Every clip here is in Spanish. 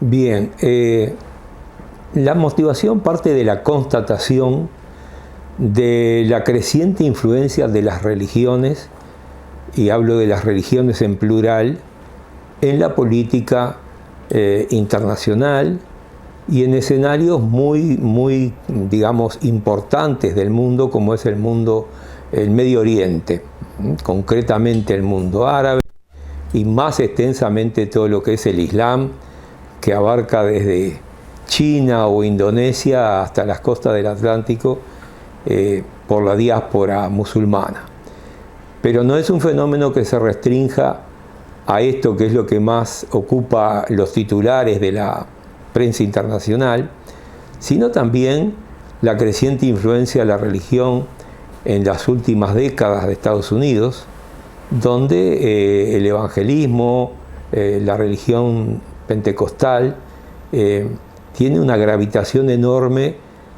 Bien, la motivación parte de la constatación de la creciente influencia de las religiones, y hablo de las religiones en plural, en la política internacional y en escenarios muy, digamos, importantes del mundo, como es el Medio Oriente, concretamente el mundo árabe, y más extensamente todo lo que es el Islam, que abarca desde China o Indonesia hasta las costas del Atlántico, por la diáspora musulmana. Pero no es un fenómeno que se restrinja a esto, que es lo que más ocupa los titulares de la prensa internacional, sino también la creciente influencia de la religión en las últimas décadas de Estados Unidos, donde el evangelismo, la religión pentecostal, tiene una gravitación enorme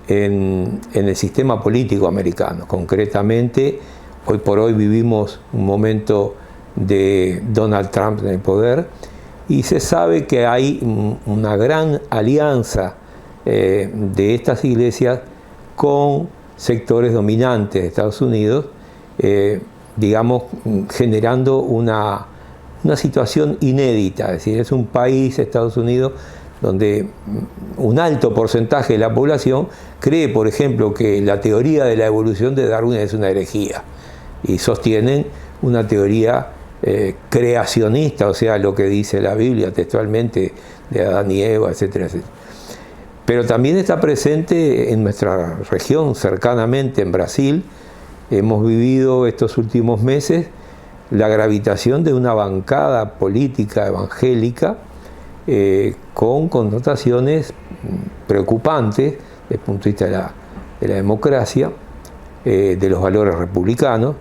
en el sistema político americano. Concretamente, hoy por hoy vivimos un momento de Donald Trump en el poder, y se sabe que hay una gran alianza de estas iglesias con sectores dominantes de Estados Unidos, digamos, generando una situación inédita. Es decir, es un país, Estados Unidos, donde un alto porcentaje de la población cree, por ejemplo, que la teoría de la evolución de Darwin es una herejía, y sostienen una teoría creacionista, o sea, lo que dice la Biblia textualmente de Adán y Eva, etcétera, etcétera. Pero también está presente en nuestra región, cercanamente en Brasil. Hemos vivido estos últimos meses la gravitación de una bancada política evangélica con connotaciones preocupantes desde el punto de vista de la democracia, de los valores republicanos,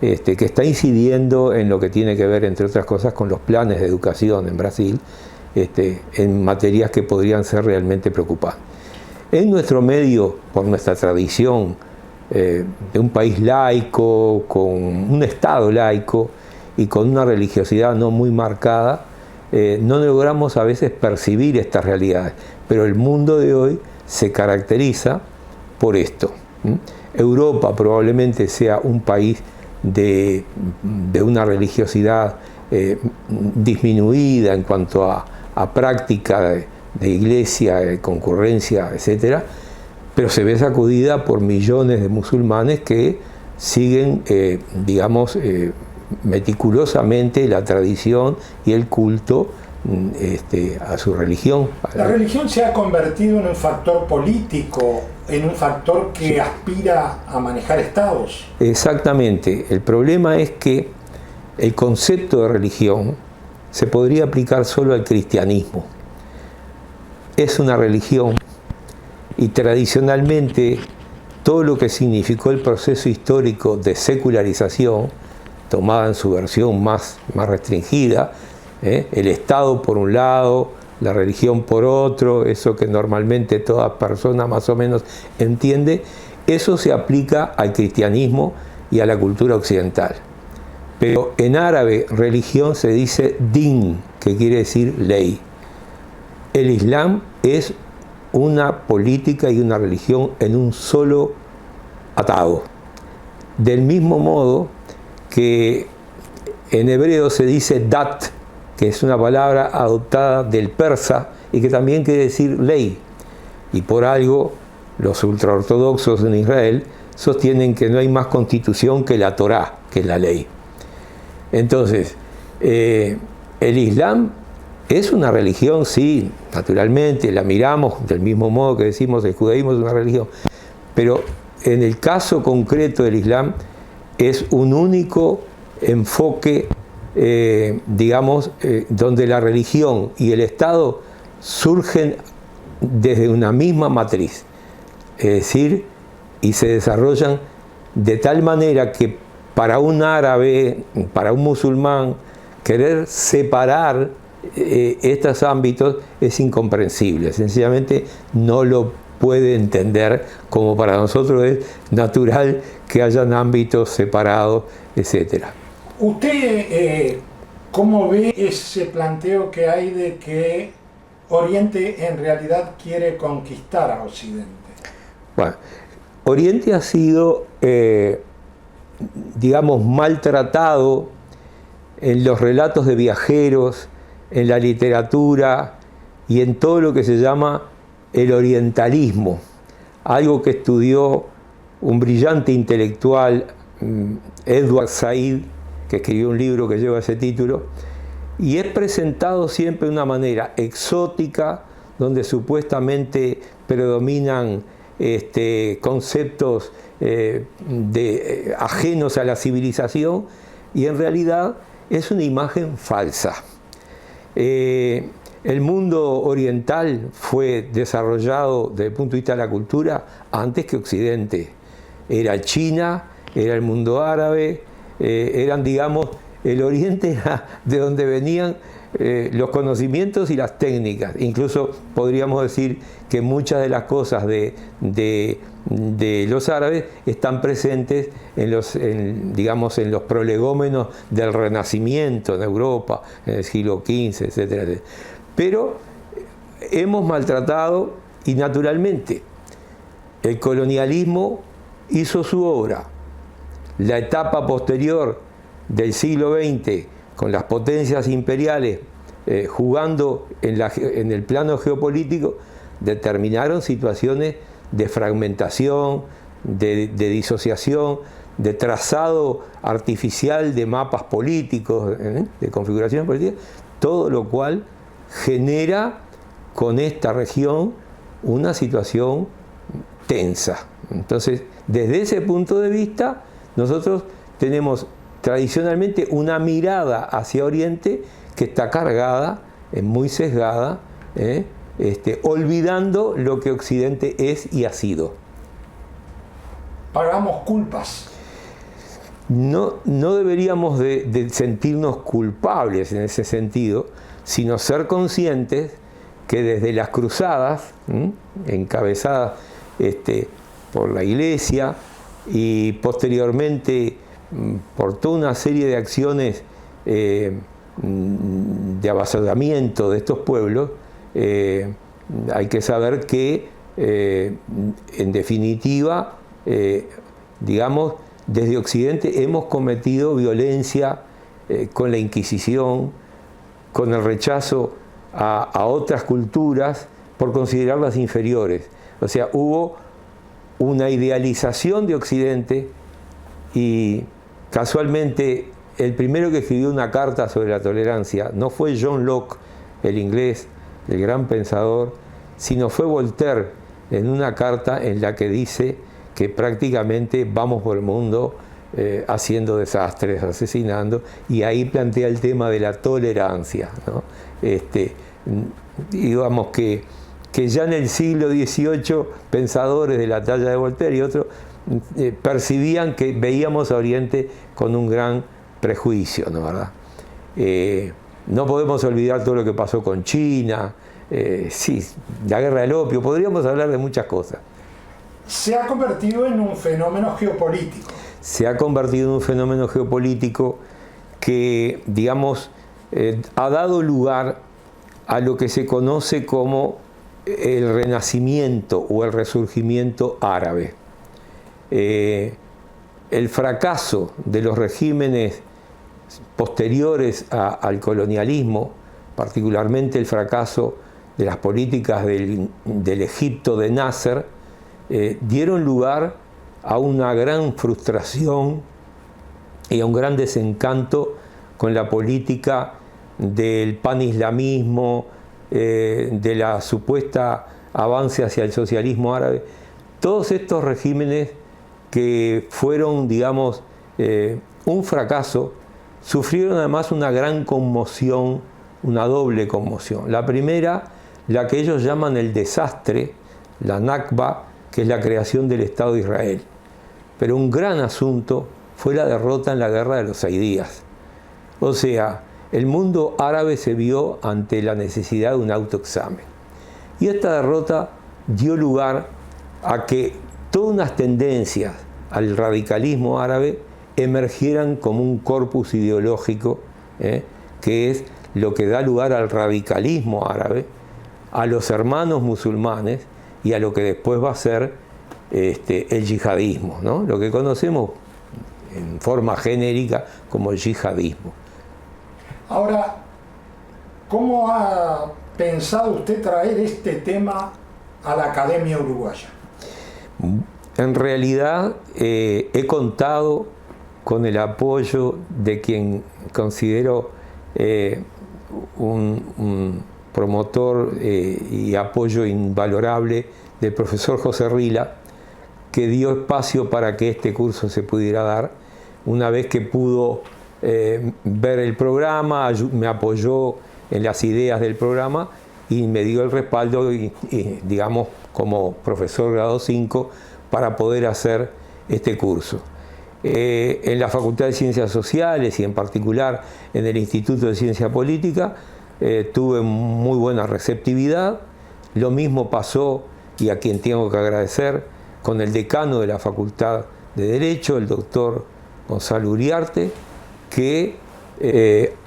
que está incidiendo en lo que tiene que ver, entre otras cosas, con los planes de educación en Brasil, en materias que podrían ser realmente preocupantes. En nuestro medio, por nuestra tradición de un país laico, con un Estado laico y con una religiosidad no muy marcada, no logramos a veces percibir estas realidades, pero el mundo de hoy se caracteriza por esto. Europa probablemente sea un país de una religiosidad disminuida en cuanto a práctica de iglesia, de concurrencia, etc., pero se ve sacudida por millones de musulmanes que siguen, digamos, meticulosamente la tradición y el culto a su religión. La religión se ha convertido en un factor político, en un factor que aspira a manejar estados. Exactamente. El problema es que el concepto de religión se podría aplicar solo al cristianismo. Es una religión, y tradicionalmente todo lo que significó el proceso histórico de secularización, tomada en su versión más restringida, el Estado por un lado, la religión por otro, eso que normalmente toda persona más o menos entiende, eso se aplica al cristianismo y a la cultura occidental. Pero en árabe, religión se dice din, que quiere decir ley. El Islam es una política y una religión en un solo atado. Del mismo modo que en hebreo se dice dat, que es una palabra adoptada del persa y que también quiere decir ley. Y por algo los ultraortodoxos en Israel sostienen que no hay más constitución que la Torá, que es la ley. Entonces, el Islam es una religión, sí, naturalmente, la miramos del mismo modo que decimos el judaísmo es una religión, pero en el caso concreto del Islam es un único enfoque, digamos, donde la religión y el Estado surgen desde una misma matriz, es decir, y se desarrollan de tal manera que para un árabe, para un musulmán, querer separar estos ámbitos es incomprensible, sencillamente no lo puede entender, como para nosotros es natural que hayan ámbitos separados, etc. ¿Usted cómo ve ese planteo que hay de que Oriente en realidad quiere conquistar a Occidente? Bueno, Oriente ha sido, digamos, maltratado en los relatos de viajeros, en la literatura y en todo lo que se llama el orientalismo, algo que estudió un brillante intelectual, Edward Said, que escribió un libro que lleva ese título, y es presentado siempre de una manera exótica, donde supuestamente predominan conceptos ajenos a la civilización, y en realidad es una imagen falsa. El mundo oriental fue desarrollado desde el punto de vista de la cultura antes que Occidente. Era China, era el mundo árabe, eran, digamos, el Oriente era de donde venían los conocimientos y las técnicas. Incluso podríamos decir que muchas de las cosas de los árabes están presentes digamos, en los prolegómenos del Renacimiento en Europa, en el siglo XV, etcétera, etcétera. Pero hemos maltratado, y naturalmente el colonialismo hizo su obra. La etapa posterior del siglo XX, con las potencias imperiales jugando en el plano geopolítico, determinaron situaciones de fragmentación, de disociación, de trazado artificial de mapas políticos, de configuraciones políticas, todo lo cual genera con esta región una situación tensa. Entonces, desde ese punto de vista, nosotros tenemos tradicionalmente una mirada hacia Oriente que está cargada, muy sesgada, olvidando lo que Occidente es y ha sido. Pagamos culpas. No deberíamos de sentirnos culpables en ese sentido, sino ser conscientes que desde las cruzadas, encabezadas por la Iglesia y posteriormente por toda una serie de acciones de avasallamiento de estos pueblos, hay que saber que en definitiva, digamos, desde Occidente hemos cometido violencia con la Inquisición, con el rechazo a otras culturas por considerarlas inferiores. O sea, hubo una idealización de Occidente, y casualmente el primero que escribió una carta sobre la tolerancia no fue John Locke, el inglés, el gran pensador, sino fue Voltaire, en una carta en la que dice que prácticamente vamos por el mundo haciendo desastres, asesinando, y ahí plantea el tema de la tolerancia, ¿no? Digamos que ya en el siglo XVIII pensadores de la talla de Voltaire y otros percibían que veíamos a Oriente con un gran prejuicio, ¿no? ¿Verdad? No podemos olvidar todo lo que pasó con China, sí, la guerra del opio, podríamos hablar de muchas cosas. Se ha convertido en un fenómeno geopolítico. Se ha convertido en un fenómeno geopolítico que, digamos, ha dado lugar a lo que se conoce como el renacimiento o el resurgimiento árabe. El fracaso de los regímenes posteriores al colonialismo, particularmente el fracaso de las políticas del Egipto de Nasser, dieron lugar a una gran frustración y a un gran desencanto con la política del panislamismo, de la supuesta avance hacia el socialismo árabe. Todos estos regímenes que fueron, digamos, un fracaso, sufrieron además una gran conmoción, una doble conmoción. La primera, la que ellos llaman el desastre, la Nakba, que es la creación del Estado de Israel. Pero un gran asunto fue la derrota en la guerra de los 6 días. O sea, el mundo árabe se vio ante la necesidad de un autoexamen. Y esta derrota dio lugar a que todas unas tendencias al radicalismo árabe emergieran como un corpus ideológico, que es lo que da lugar al radicalismo árabe, a los hermanos musulmanes y a lo que después va a ser el yihadismo, ¿no? Lo que conocemos en forma genérica como el yihadismo. Ahora, ¿cómo ha pensado usted traer este tema a la Academia Uruguaya? En realidad he contado con el apoyo de quien considero un promotor y apoyo invalorable del profesor José Rila, que dio espacio para que este curso se pudiera dar. Una vez que pudo ver el programa, me apoyó en las ideas del programa y me dio el respaldo, digamos, como profesor grado 5, para poder hacer este curso. En la Facultad de Ciencias Sociales y en particular en el Instituto de Ciencia Política tuve muy buena receptividad. Lo mismo pasó, y a quien tengo que agradecer, con el decano de la Facultad de Derecho, el doctor Gonzalo Uriarte, que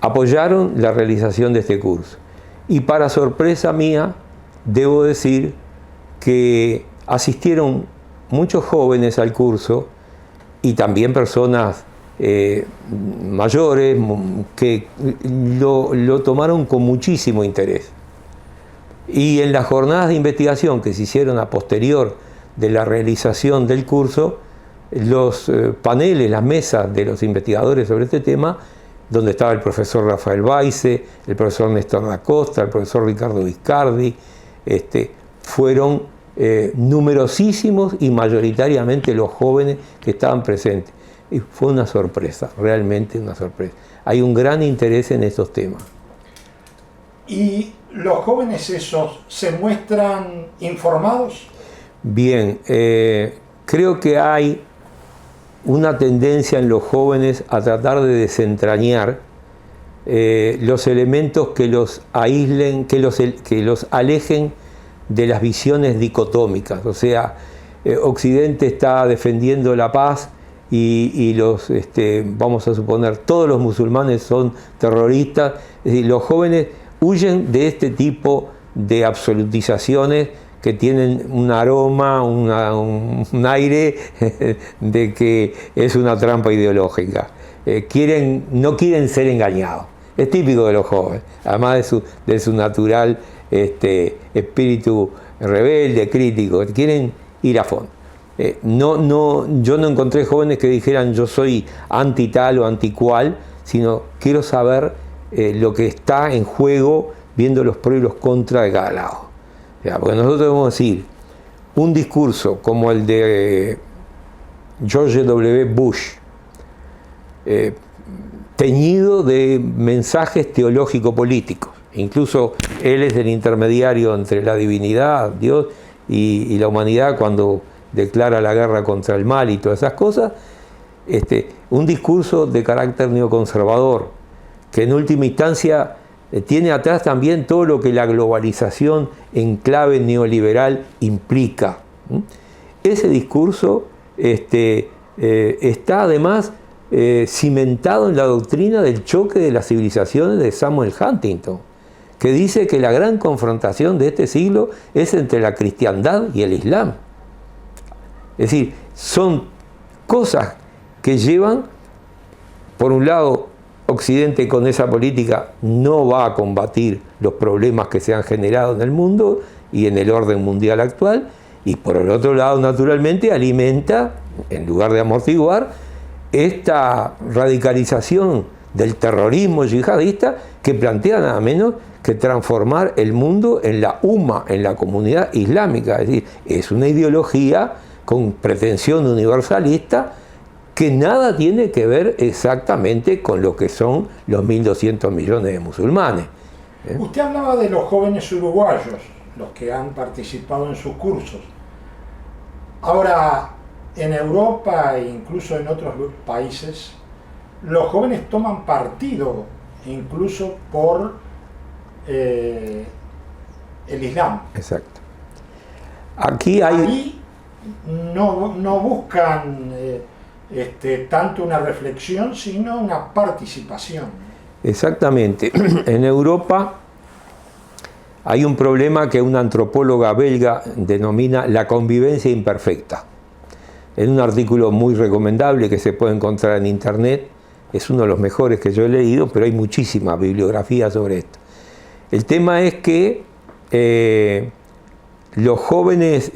apoyaron la realización de este curso. Y para sorpresa mía, debo decir que asistieron muchos jóvenes al curso y también personas mayores que lo tomaron con muchísimo interés. Y en las jornadas de investigación que se hicieron a posterior de la realización del curso, los paneles, las mesas de los investigadores sobre este tema, donde estaba el profesor Rafael Baize, el profesor Néstor da Costa, el profesor Ricardo Viscardi, fueron numerosísimos y mayoritariamente los jóvenes que estaban presentes. Y fue una sorpresa, realmente una sorpresa. Hay un gran interés en estos temas. ¿Y los jóvenes esos se muestran informados? Bien, creo que hay una tendencia en los jóvenes a tratar de desentrañar los elementos que los aíslen, que los alejen de las visiones dicotómicas. O sea, Occidente está defendiendo la paz y los, vamos a suponer, todos los musulmanes son terroristas. Es decir, los jóvenes huyen de este tipo de absolutizaciones que tienen un aroma, un aire de que es una trampa ideológica. No quieren ser engañados. Es típico de los jóvenes, además de su natural espíritu rebelde, crítico. Quieren ir a fondo. Yo no encontré jóvenes que dijeran yo soy anti tal o anti cual, sino quiero saber lo que está en juego, viendo los pros y los contras de cada lado. Porque nosotros debemos decir, un discurso como el de George W. Bush, teñido de mensajes teológico-políticos, incluso él es el intermediario entre la divinidad, Dios, y la humanidad cuando declara la guerra contra el mal y todas esas cosas, un discurso de carácter neoconservador, que en última instancia tiene atrás también todo lo que la globalización en clave neoliberal implica. Ese discurso está además cimentado en la doctrina del choque de las civilizaciones de Samuel Huntington, que dice que la gran confrontación de este siglo es entre la cristiandad y el islam. Es decir, son cosas que llevan, por un lado, Occidente con esa política no va a combatir los problemas que se han generado en el mundo y en el orden mundial actual, y por el otro lado, naturalmente, alimenta, en lugar de amortiguar, esta radicalización del terrorismo yihadista que plantea nada menos que transformar el mundo en la UMA, en la comunidad islámica. Es decir, es una ideología con pretensión universalista que nada tiene que ver exactamente con lo que son los 1.200 millones de musulmanes. Usted hablaba de los jóvenes uruguayos, los que han participado en sus cursos. Ahora, en Europa e incluso en otros países, los jóvenes toman partido incluso por el Islam. Exacto. Ahí no buscan tanto una reflexión, sino una participación. Exactamente. En Europa hay un problema que una antropóloga belga denomina la convivencia imperfecta. En un artículo muy recomendable que se puede encontrar en internet, es uno de los mejores que yo he leído, pero hay muchísima bibliografía sobre esto. El tema es que los jóvenes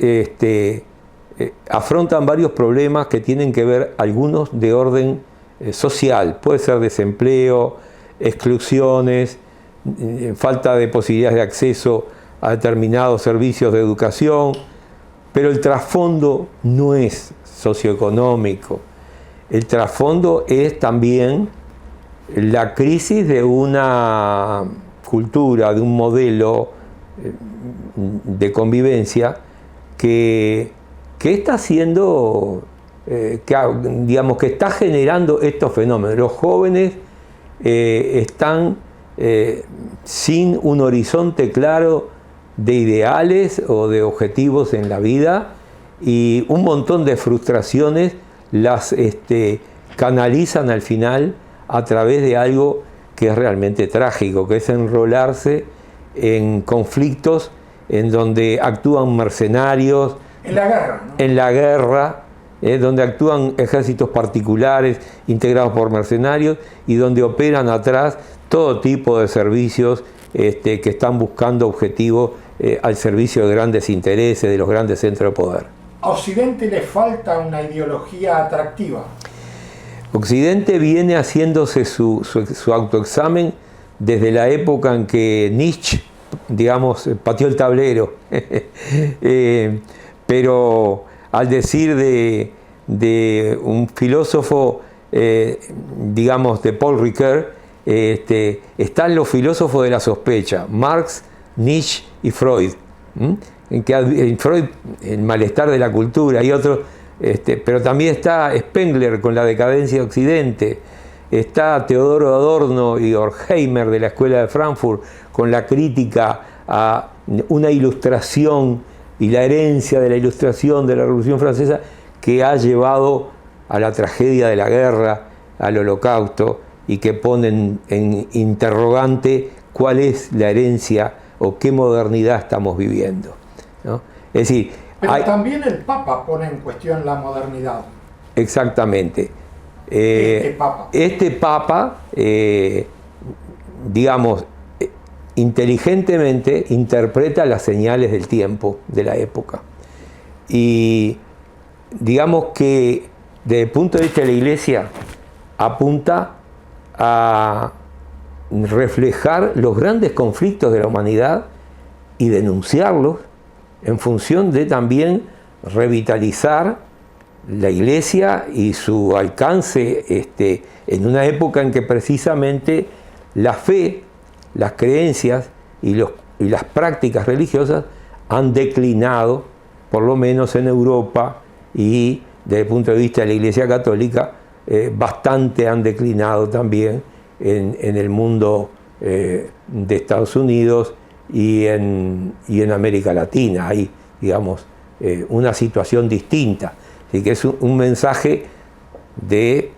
afrontan varios problemas que tienen que ver, algunos de orden social, puede ser desempleo, exclusiones, falta de posibilidades de acceso a determinados servicios de educación, pero el trasfondo no es socioeconómico. El trasfondo es también la crisis de una cultura, de un modelo de convivencia que está haciendo, que está generando estos fenómenos. Los jóvenes están sin un horizonte claro de ideales o de objetivos en la vida, y un montón de frustraciones las canalizan al final a través de algo que es realmente trágico, que es enrolarse en conflictos en donde actúan mercenarios, en la guerra, ¿no? En la guerra, donde actúan ejércitos particulares integrados por mercenarios y donde operan atrás todo tipo de servicios que están buscando objetivos al servicio de grandes intereses, de los grandes centros de poder. A Occidente le falta una ideología atractiva. Occidente viene haciéndose su autoexamen desde la época en que Nietzsche, digamos, pateó el tablero. Pero al decir de un filósofo, digamos, de Paul Ricoeur, están los filósofos de la sospecha, Marx, Nietzsche y Freud. En Freud, el malestar de la cultura, y otros, pero también está Spengler con la decadencia de Occidente, está Teodoro Adorno y Horkheimer de la Escuela de Frankfurt con la crítica a una ilustración y la herencia de la ilustración de la Revolución Francesa que ha llevado a la tragedia de la guerra, al Holocausto, y que ponen en interrogante cuál es la herencia o qué modernidad estamos viviendo, ¿no? Es decir, pero también el Papa pone en cuestión la modernidad. Exactamente. Este Papa, digamos, inteligentemente interpreta las señales del tiempo, de la época. Y digamos que desde el punto de vista de la Iglesia apunta a reflejar los grandes conflictos de la humanidad y denunciarlos en función de también revitalizar la Iglesia y su alcance en una época en que precisamente la fe, las creencias y las prácticas religiosas han declinado, por lo menos en Europa, y desde el punto de vista de la Iglesia Católica, bastante han declinado también en el mundo de Estados Unidos y en América Latina. Hay, digamos, una situación distinta. Así que es un mensaje de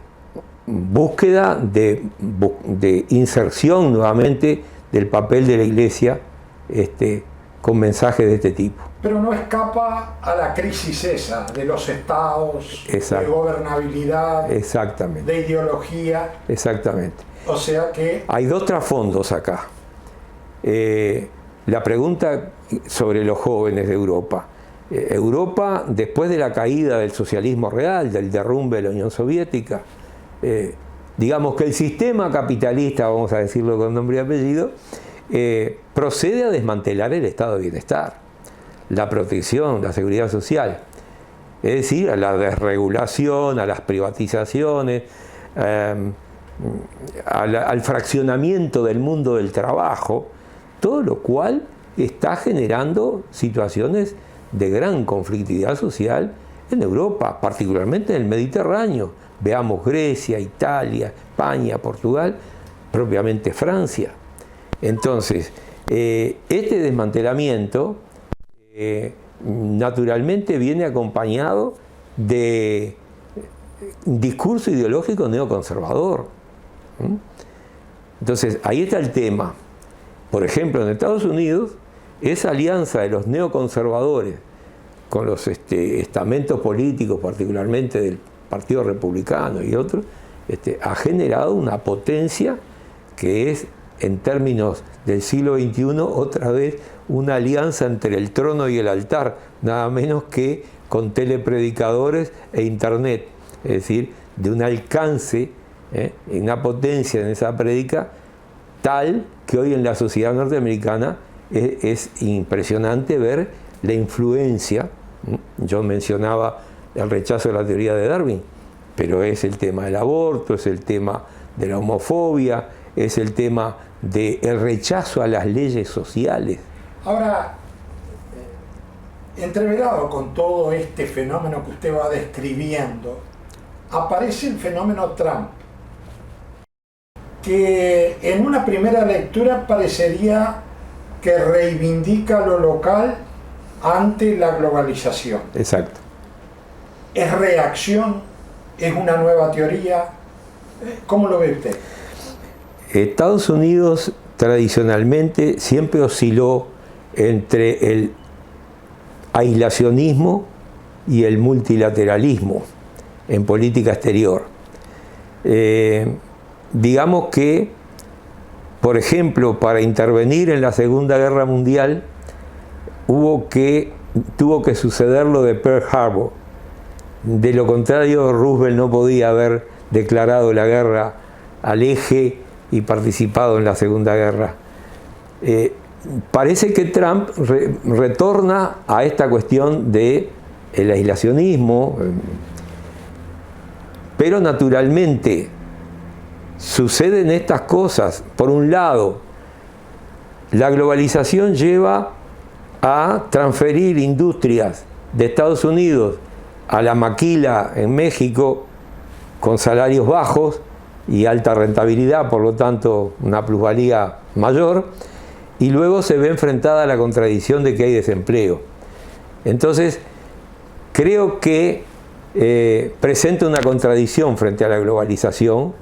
búsqueda, de inserción nuevamente del papel de la Iglesia con mensajes de este tipo. Pero no escapa a la crisis esa de los estados, exacto, de gobernabilidad, exactamente, de ideología. Exactamente. O sea que hay dos trasfondos acá. La pregunta sobre los jóvenes de Europa. Europa, después de la caída del socialismo real, del derrumbe de la Unión Soviética, digamos que el sistema capitalista, vamos a decirlo con nombre y apellido, procede a desmantelar el estado de bienestar, la protección, la seguridad social, es decir, a la desregulación, a las privatizaciones, al fraccionamiento del mundo del trabajo, todo lo cual está generando situaciones de gran conflictividad social en Europa, particularmente en el Mediterráneo. Veamos Grecia, Italia, España, Portugal, propiamente Francia. Entonces, este desmantelamiento naturalmente viene acompañado de discurso ideológico neoconservador. Entonces, ahí está el tema. Por ejemplo, en Estados Unidos esa alianza de los neoconservadores con los estamentos políticos, particularmente del Partido Republicano y otros, ha generado una potencia que es, en términos del siglo XXI, otra vez una alianza entre el trono y el altar, nada menos que con telepredicadores e internet, es decir, de un alcance, una potencia en esa prédica tal que hoy en la sociedad norteamericana es impresionante ver la influencia. Yo mencionaba el rechazo de la teoría de Darwin, pero es el tema del aborto, es el tema de la homofobia, es el tema del rechazo a las leyes sociales. Ahora, entreverado con todo este fenómeno que usted va describiendo, aparece el fenómeno Trump, que en una primera lectura parecería que reivindica lo local ante la globalización. Exacto. ¿Es reacción? ¿Es una nueva teoría? ¿Cómo lo ve usted? Estados Unidos tradicionalmente siempre osciló entre el aislacionismo y el multilateralismo en política exterior. Digamos que, por ejemplo, para intervenir en la Segunda Guerra Mundial tuvo que suceder lo de Pearl Harbor. De lo contrario, Roosevelt no podía haber declarado la guerra al eje y participado en la Segunda Guerra. Parece que Trump retorna a esta cuestión del aislacionismo, pero naturalmente suceden estas cosas. Por un lado, la globalización lleva a transferir industrias de Estados Unidos a la maquila en México con salarios bajos y alta rentabilidad, por lo tanto una plusvalía mayor, y luego se ve enfrentada a la contradicción de que hay desempleo. Entonces, creo que presenta una contradicción frente a la globalización,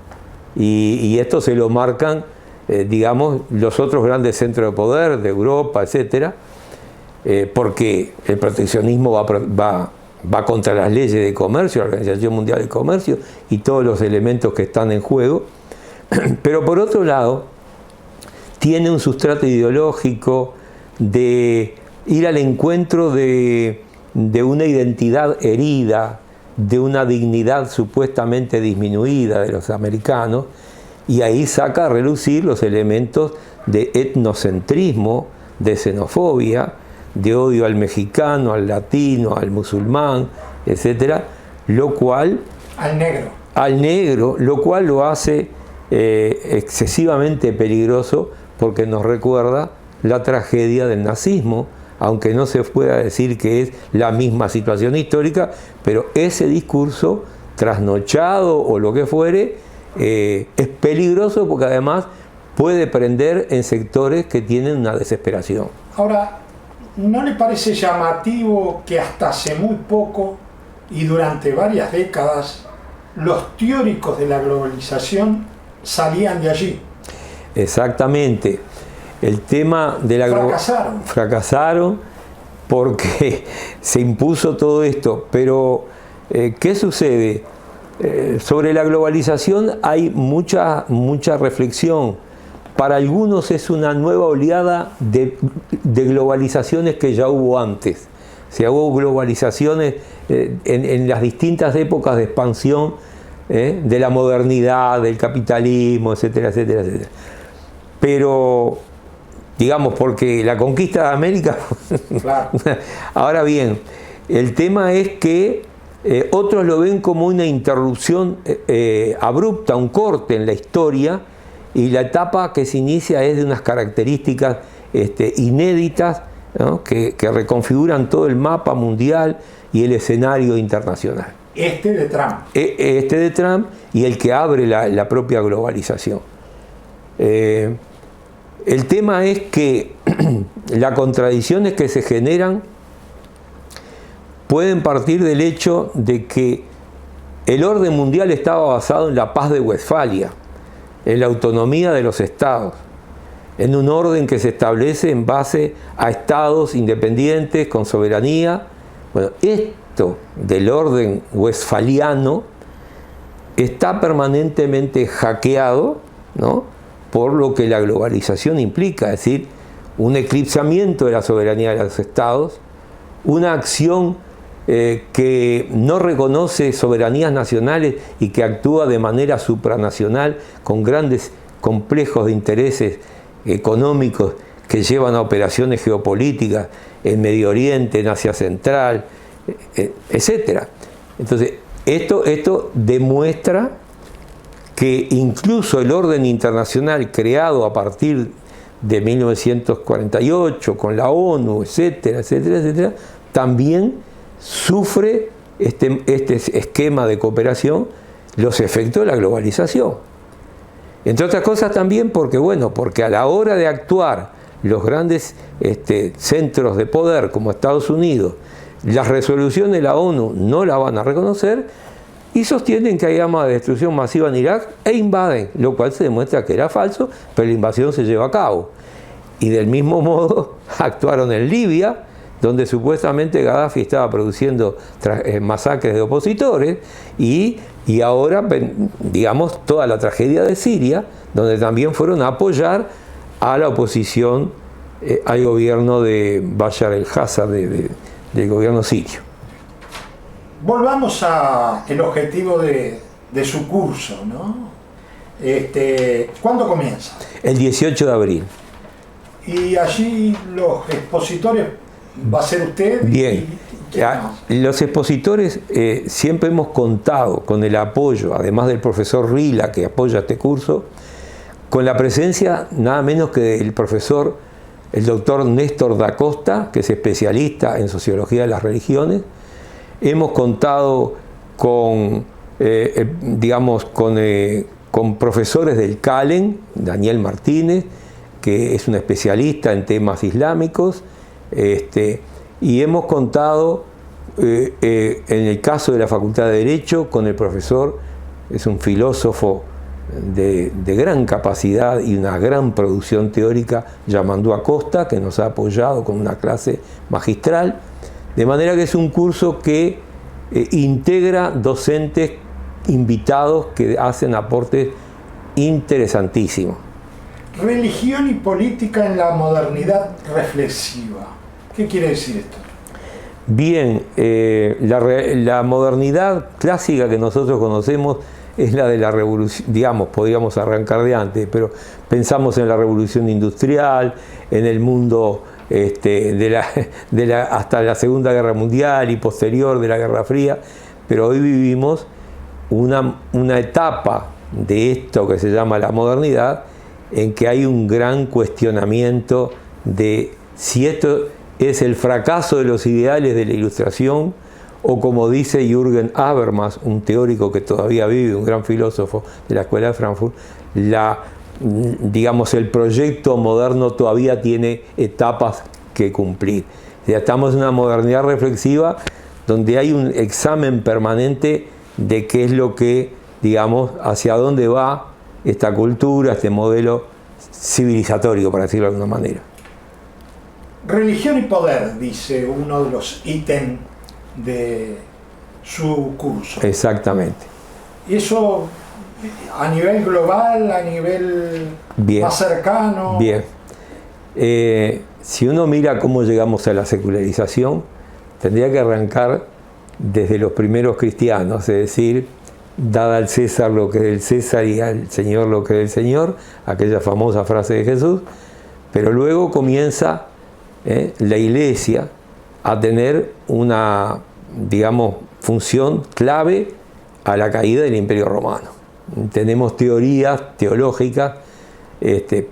y esto se lo marcan, digamos, los otros grandes centros de poder de Europa, etcétera, porque el proteccionismo va contra las leyes de comercio, la Organización Mundial de Comercio y todos los elementos que están en juego. Pero por otro lado, tiene un sustrato ideológico de ir al encuentro de una identidad herida, de una dignidad supuestamente disminuida de los americanos, y ahí saca a relucir los elementos de etnocentrismo, de xenofobia, de odio al mexicano, al latino, al musulmán, etcétera, lo cual al negro, lo cual lo hace excesivamente peligroso, porque nos recuerda la tragedia del nazismo, aunque no se pueda decir que es la misma situación histórica, pero ese discurso trasnochado o lo que fuere es peligroso, porque además puede prender en sectores que tienen una desesperación. Ahora, ¿no le parece llamativo que hasta hace muy poco y durante varias décadas los teóricos de la globalización salían de allí? Exactamente. El tema de la fracasaron porque se impuso todo esto. Pero, ¿qué sucede? Sobre la globalización hay mucha reflexión. Para algunos es una nueva oleada de globalizaciones que ya hubo antes. O sea, hubo globalizaciones en las distintas épocas de expansión de la modernidad, del capitalismo, etcétera, etcétera, etcétera. Pero, digamos, porque la conquista de América... Claro. Ahora bien, el tema es que otros lo ven como una interrupción abrupta, un corte en la historia, y la etapa que se inicia es de unas características inéditas, ¿no? que reconfiguran todo el mapa mundial y el escenario internacional. Este de Trump. Este de Trump, y el que abre la propia globalización. El tema es que las contradicciones que se generan pueden partir del hecho de que el orden mundial estaba basado en la paz de Westfalia, en la autonomía de los estados. en un orden que se establece en base a estados independientes con soberanía. Bueno, esto del orden westfaliano está permanentemente hackeado, ¿no?, por lo que la globalización implica, es decir, un eclipsamiento de la soberanía de los estados, una acción que no reconoce soberanías nacionales y que actúa de manera supranacional con grandes complejos de intereses económicos que llevan a operaciones geopolíticas en Medio Oriente, en Asia Central, etc. Entonces, esto demuestra que incluso el orden internacional creado a partir de 1948 con la ONU, etcétera, etcétera, etcétera, también sufre este esquema de cooperación los efectos de la globalización. Entre otras cosas también porque a la hora de actuar los grandes centros de poder como Estados Unidos, las resoluciones de la ONU no la van a reconocer y sostienen que hay armas de destrucción masiva en Irak e invaden, lo cual se demuestra que era falso, pero la invasión se lleva a cabo. Y del mismo modo actuaron en Libia, donde supuestamente Gaddafi estaba produciendo masacres de opositores, y ahora, digamos, toda la tragedia de Siria, donde también fueron a apoyar a la oposición al gobierno de Bashar el-Assad, del gobierno sirio. Volvamos al objetivo de su curso, ¿no? ¿Cuándo comienza? El 18 de abril. Y allí los expositores, ¿va a ser usted? Bien. Los expositores siempre hemos contado con el apoyo, además del profesor Rila, que apoya este curso, con la presencia nada menos que del profesor, el doctor Néstor da Costa, que es especialista en sociología de las religiones. Hemos contado con profesores del CALEN, Daniel Martínez, que es un especialista en temas islámicos, y hemos contado, en el caso de la Facultad de Derecho, con el profesor, es un filósofo de gran capacidad y una gran producción teórica, Yamandú Acosta, que nos ha apoyado con una clase magistral, de manera que es un curso que integra docentes invitados que hacen aportes interesantísimos. Religión y política en la modernidad reflexiva. ¿Qué quiere decir esto? Bien, la modernidad clásica que nosotros conocemos es la de la revolución, digamos, podríamos arrancar de antes, pero pensamos en la revolución industrial, en el mundo hasta la Segunda Guerra Mundial y posterior de la Guerra Fría, pero hoy vivimos una etapa de esto que se llama la modernidad, en que hay un gran cuestionamiento de si esto es el fracaso de los ideales de la Ilustración, o como dice Jürgen Habermas, un teórico que todavía vive, un gran filósofo de la Escuela de Frankfurt, el proyecto moderno todavía tiene etapas que cumplir. Ya estamos en una modernidad reflexiva donde hay un examen permanente de qué es lo que, hacia dónde va esta cultura, este modelo civilizatorio, para decirlo de alguna manera. Religión y poder, dice uno de los ítems de su curso. Exactamente. ¿Y eso a nivel global, a nivel más cercano? Bien. Si uno mira cómo llegamos a la secularización, tendría que arrancar desde los primeros cristianos, es decir, dada al César lo que es del César y al Señor lo que es del Señor, aquella famosa frase de Jesús, pero luego comienza la Iglesia a tener una, función clave a la caída del Imperio Romano. Tenemos teorías teológicas,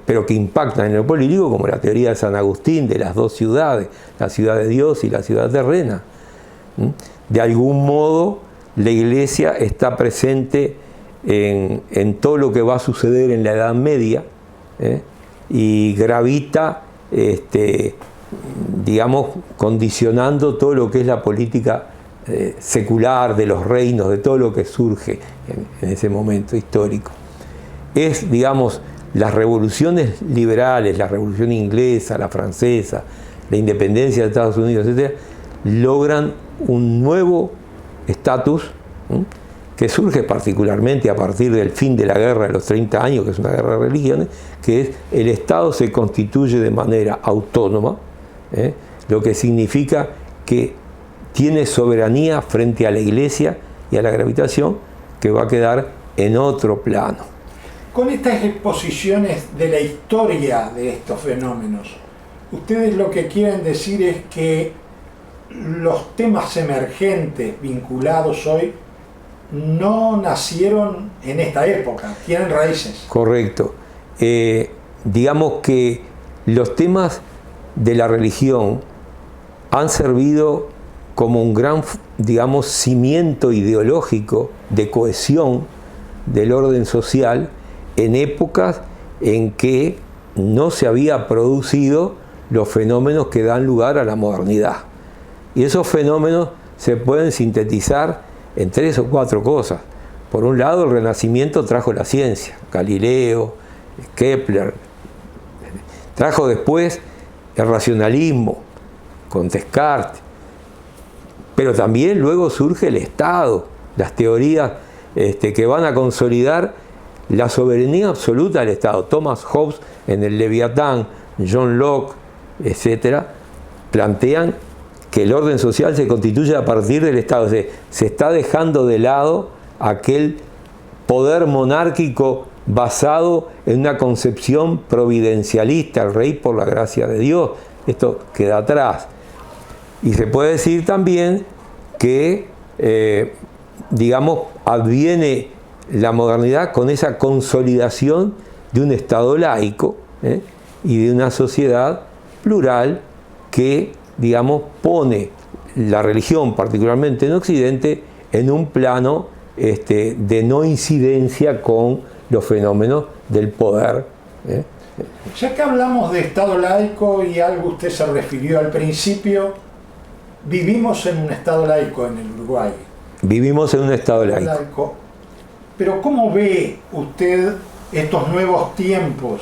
pero que impactan en lo político, como la teoría de San Agustín de las dos ciudades, la ciudad de Dios y la ciudad terrena. De algún modo, la Iglesia está presente en todo lo que va a suceder en la Edad Media, y gravita, condicionando todo lo que es la política secular de los reinos, de todo lo que surge en ese momento histórico. Es, las revoluciones liberales, la revolución inglesa, la francesa, la independencia de Estados Unidos, etc., logran un nuevo estatus que surge particularmente a partir del fin de la guerra de los 30 años, que es una guerra de religiones, que es el Estado se constituye de manera autónoma, lo que significa que tiene soberanía frente a la Iglesia y a la gravitación, que va a quedar en otro plano. Con estas exposiciones de la historia de estos fenómenos, ustedes lo que quieren decir es que los temas emergentes vinculados hoy no nacieron en esta época, tienen raíces. Correcto. Digamos que los temas de la religión han servido como un gran, digamos, cimiento ideológico de cohesión del orden social en épocas en que no se había producido los fenómenos que dan lugar a la modernidad. Y esos fenómenos se pueden sintetizar en 3 o 4 cosas. Por un lado, el Renacimiento trajo la ciencia, Galileo, Kepler. Trajo después el racionalismo, con Descartes. Pero también luego surge el Estado, las teorías que van a consolidar la soberanía absoluta del Estado. Thomas Hobbes en el Leviatán, John Locke, etc., plantean que el orden social se constituye a partir del Estado. Se está dejando de lado aquel poder monárquico basado en una concepción providencialista, el rey por la gracia de Dios. Esto queda atrás. Y se puede decir también que, digamos, adviene la modernidad con esa consolidación de un Estado laico y de una sociedad plural que, digamos, pone la religión, particularmente en Occidente, en un plano de no incidencia con los fenómenos del poder. Ya que hablamos de Estado laico y algo usted se refirió al principio, vivimos en un Estado laico en el Uruguay. Vivimos en un Estado laico. Pero ¿cómo ve usted estos nuevos tiempos?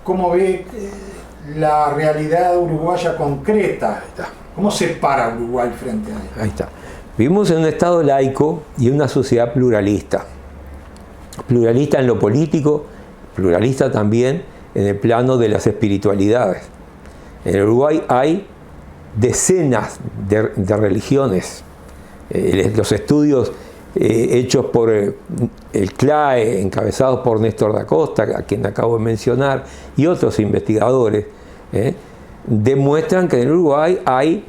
¿Cómo ve la realidad uruguaya concreta? ¿Cómo se para Uruguay frente a ella? Ahí está. Vivimos en un Estado laico y en una sociedad pluralista. Pluralista en lo político, pluralista también en el plano de las espiritualidades. En el Uruguay hay decenas de religiones. Los estudios hechos por el CLAE, encabezados por Néstor da Costa, a quien acabo de mencionar, y otros investigadores, demuestran que en el Uruguay hay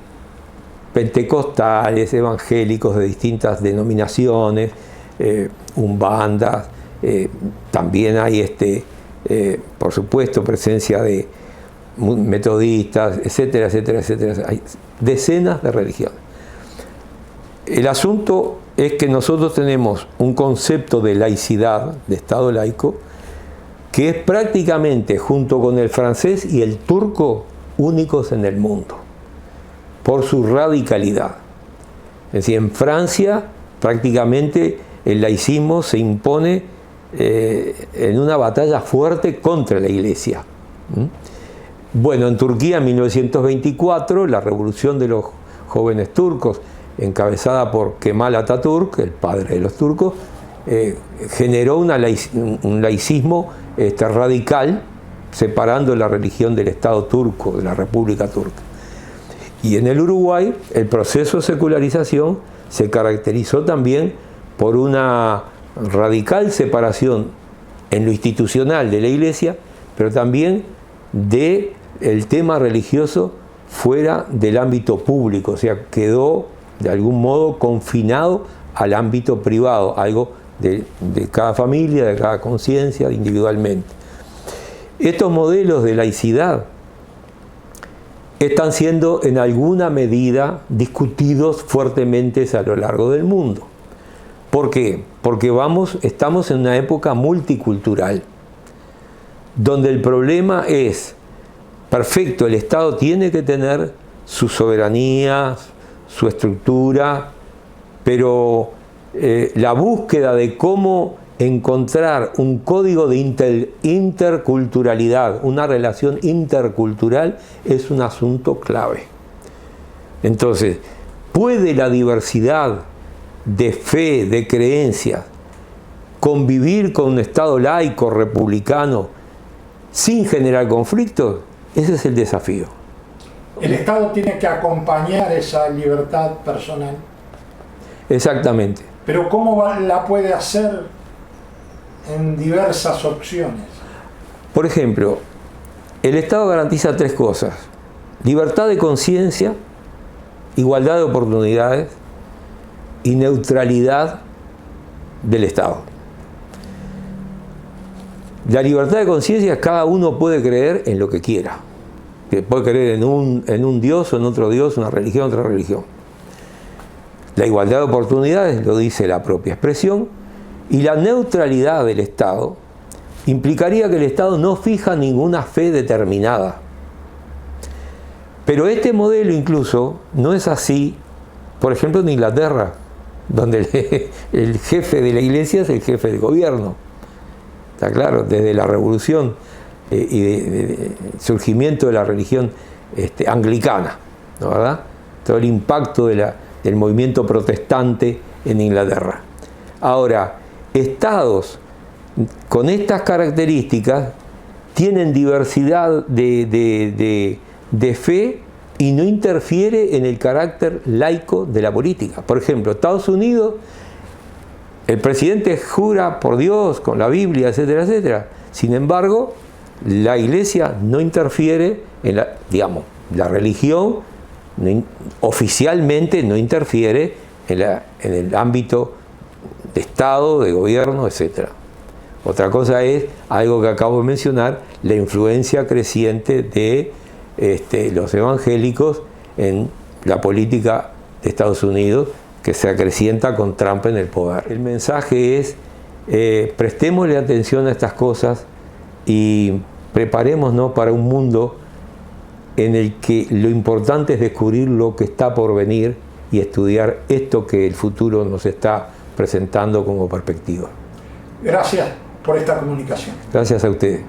pentecostales, evangélicos de distintas denominaciones, umbandas, también hay por supuesto presencia de metodistas, etcétera, etcétera, etcétera. Hay decenas de religiones. El asunto es que nosotros tenemos un concepto de laicidad, de Estado laico, que es prácticamente, junto con el francés y el turco, únicos en el mundo, por su radicalidad. Es decir, en Francia prácticamente el laicismo se impone en una batalla fuerte contra la Iglesia. Bueno, en Turquía en 1924, la revolución de los jóvenes turcos, encabezada por Kemal Atatürk, el padre de los turcos, generó un laicismo radical, separando la religión del Estado turco, de la República Turca. Y en el Uruguay, el proceso de secularización se caracterizó también por una radical separación en lo institucional de la Iglesia, pero también del tema religioso fuera del ámbito público, o sea, quedó de algún modo confinado al ámbito privado, algo de cada familia, de cada conciencia, individualmente. Estos modelos de laicidad están siendo en alguna medida discutidos fuertemente a lo largo del mundo. ¿Por qué? Porque estamos en una época multicultural, donde el problema es, perfecto, el Estado tiene que tener su soberanía, su estructura, pero la búsqueda de cómo encontrar un código de interculturalidad, una relación intercultural, es un asunto clave. Entonces, ¿puede la diversidad de fe, de creencias, convivir con un Estado laico, republicano, sin generar conflictos? Ese es el desafío. El Estado tiene que acompañar esa libertad personal. Exactamente. Pero ¿cómo la puede hacer en diversas opciones? Por ejemplo, el Estado garantiza 3 cosas: libertad de conciencia, igualdad de oportunidades y neutralidad del Estado. La libertad de conciencia, cada uno puede creer en lo que quiera. Puede creer en un Dios o en otro Dios, una religión, otra religión. La igualdad de oportunidades lo dice la propia expresión, y la neutralidad del Estado implicaría que el Estado no fija ninguna fe determinada. Pero modelo incluso no es así, por ejemplo, en Inglaterra, donde el jefe de la Iglesia es el jefe del gobierno. Está claro, desde la Revolución y de surgimiento de la religión anglicana, ¿no, verdad? Todo el impacto del movimiento protestante en Inglaterra. Ahora, estados con estas características tienen diversidad de fe y no interfiere en el carácter laico de la política. Por ejemplo, Estados Unidos, el presidente jura por Dios, con la Biblia, etcétera, etcétera. Sin embargo, la Iglesia no interfiere en la religión oficialmente no interfiere en el ámbito de Estado, de gobierno, etcétera. Otra cosa es algo que acabo de mencionar, la influencia creciente de los evangélicos en la política de Estados Unidos, que se acrecienta con Trump en el poder. El mensaje es, prestémosle atención a estas cosas y preparémonos para un mundo en el que lo importante es descubrir lo que está por venir y estudiar esto que el futuro nos está presentando como perspectiva. Gracias por esta comunicación. Gracias a ustedes.